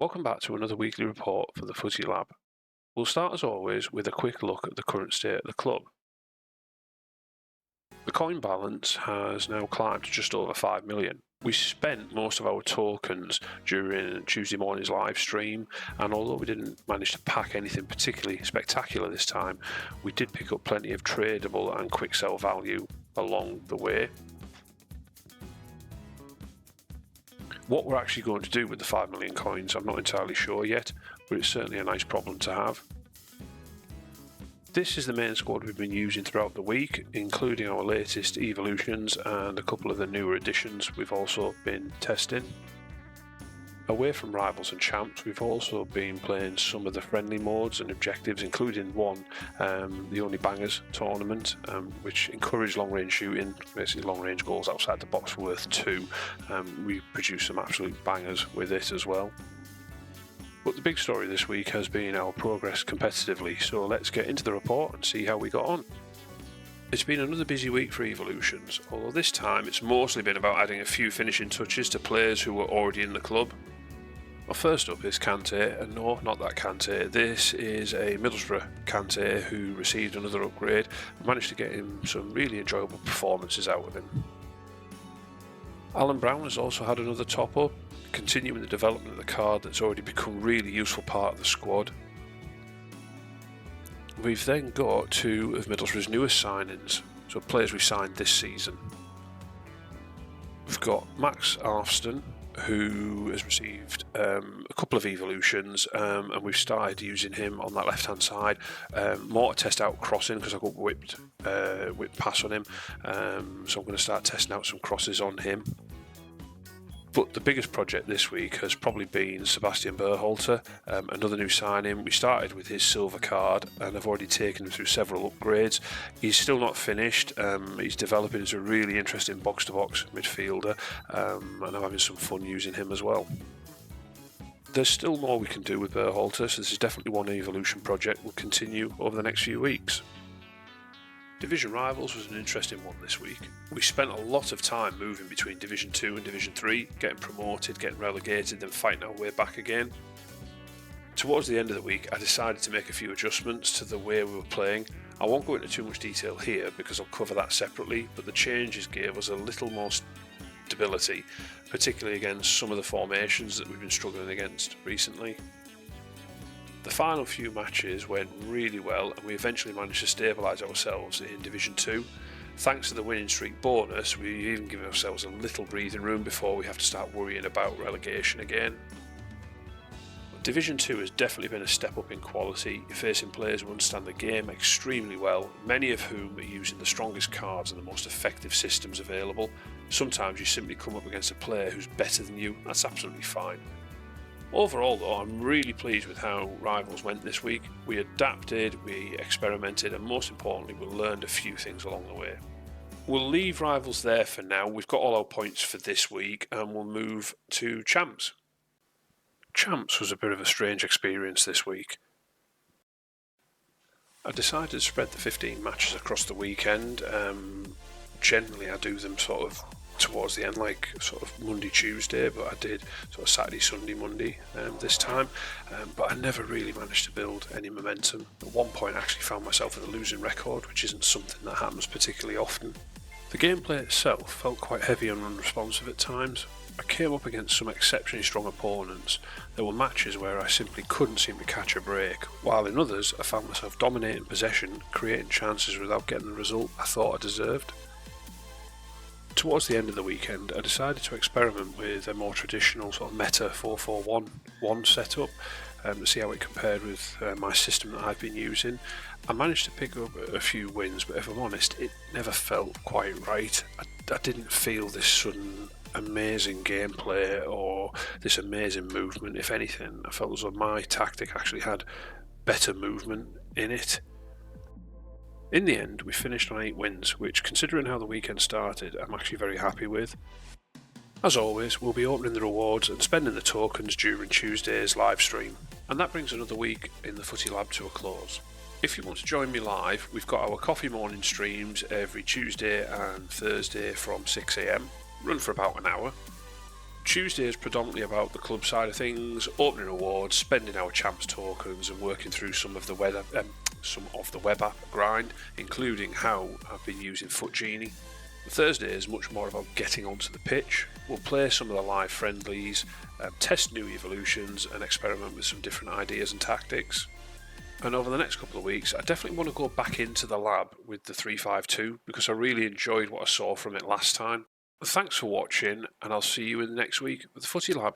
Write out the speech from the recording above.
Welcome back to another weekly report for the Footy Lab. We'll start as always with a quick look at the current state of the club. The coin balance has now climbed to just over 5 million. We spent most of our tokens during Tuesday morning's live stream, and although we didn't manage to pack anything particularly spectacular this time, we did pick up plenty of tradable and quick sell value along the way. What we're actually going to do with the 5 million coins, I'm not entirely sure yet, but it's certainly a nice problem to have. This is the main squad we've been using throughout the week, including our latest evolutions and a couple of the newer additions we've also been testing. Away from rivals and champs, we've also been playing some of the friendly modes and objectives, including one, the Only Bangers tournament, which encouraged long-range shooting, basically long-range goals outside the box worth 2. We produced some absolute bangers with it as well. But the big story this week has been our progress competitively, so let's get into the report and see how we got on. It's been another busy week for evolutions, although this time it's mostly been about adding a few finishing touches to players who were already in the club. Well, first up is Kanté, and no, not that Kanté. This is a Middlesbrough Kanté who received another upgrade and managed to get him some really enjoyable performances out of him. Alan Browne has also had another top up, continuing the development of the card that's already become a really useful part of the squad. We've then got two of Middlesbrough's newest signings, so players we signed this season. We've got Max Arston, who has received a couple of evolutions, and we've started using him on that left hand side more to test out crossing, because I got whipped pass on him, so I'm going to start testing out some crosses on him. But the biggest project this week has probably been Sebastian Berhalter, another new signing. We started with his silver card and I've already taken him through several upgrades. He's still not finished. He's developing as a really interesting box-to-box midfielder, and I'm having some fun using him as well. There's still more we can do with Berhalter, so this is definitely one evolution project we'll continue over the next few weeks. Division Rivals was an interesting one this week. We spent a lot of time moving between Division 2 and Division 3, getting promoted, getting relegated, then fighting our way back again. Towards the end of the week, I decided to make a few adjustments to the way we were playing. I won't go into too much detail here because I'll cover that separately, but the changes gave us a little more stability, particularly against some of the formations that we've been struggling against recently. The final few matches went really well and we eventually managed to stabilise ourselves in Division 2. Thanks to the winning streak bonus, we even give ourselves a little breathing room before we have to start worrying about relegation again. Division 2 has definitely been a step up in quality, facing players who understand the game extremely well, many of whom are using the strongest cards and the most effective systems available. Sometimes you simply come up against a player who's better than you, that's absolutely fine. Overall though, I'm really pleased with how Rivals went this week. We adapted, we experimented, and most importantly we learned a few things along the way. We'll leave Rivals there for now. We've got all our points for this week and we'll move to Champs. Champs was a bit of a strange experience this week. I decided to spread the 15 matches across the weekend. Generally I do them sort of towards the end, like sort of Monday, Tuesday, but I did sort of Saturday, Sunday, Monday this time, but I never really managed to build any momentum. At one point I actually found myself with a losing record, which isn't something that happens particularly often. The gameplay itself felt quite heavy and unresponsive at times. I came up against some exceptionally strong opponents. There were matches where I simply couldn't seem to catch a break, while in others I found myself dominating possession, creating chances without getting the result I thought I deserved. Towards the end of the weekend, I decided to experiment with a more traditional sort of meta 4-4-1 setup to see how it compared with my system that I've been using. I managed to pick up a few wins, but if I'm honest, it never felt quite right. I didn't feel this sudden amazing gameplay or this amazing movement. If anything, I felt as though my tactic actually had better movement in it. In the end, we finished on 8 wins, which, considering how the weekend started, I'm actually very happy with. As always, we'll be opening the rewards and spending the tokens during Tuesday's live stream. And that brings another week in the Footy Lab to a close. If you want to join me live, we've got our coffee morning streams every Tuesday and Thursday from 6 AM, run for about an hour. Tuesday is predominantly about the club side of things, opening awards, spending our champs tokens, and working through some of the web app grind, including how I've been using Foot Genie. Thursday is much more about getting onto the pitch. We'll play some of the live friendlies, test new evolutions, and experiment with some different ideas and tactics. And over the next couple of weeks, I definitely want to go back into the lab with the 352 because I really enjoyed what I saw from it last time. Thanks for watching, and I'll see you in the next week with the Footy Lab.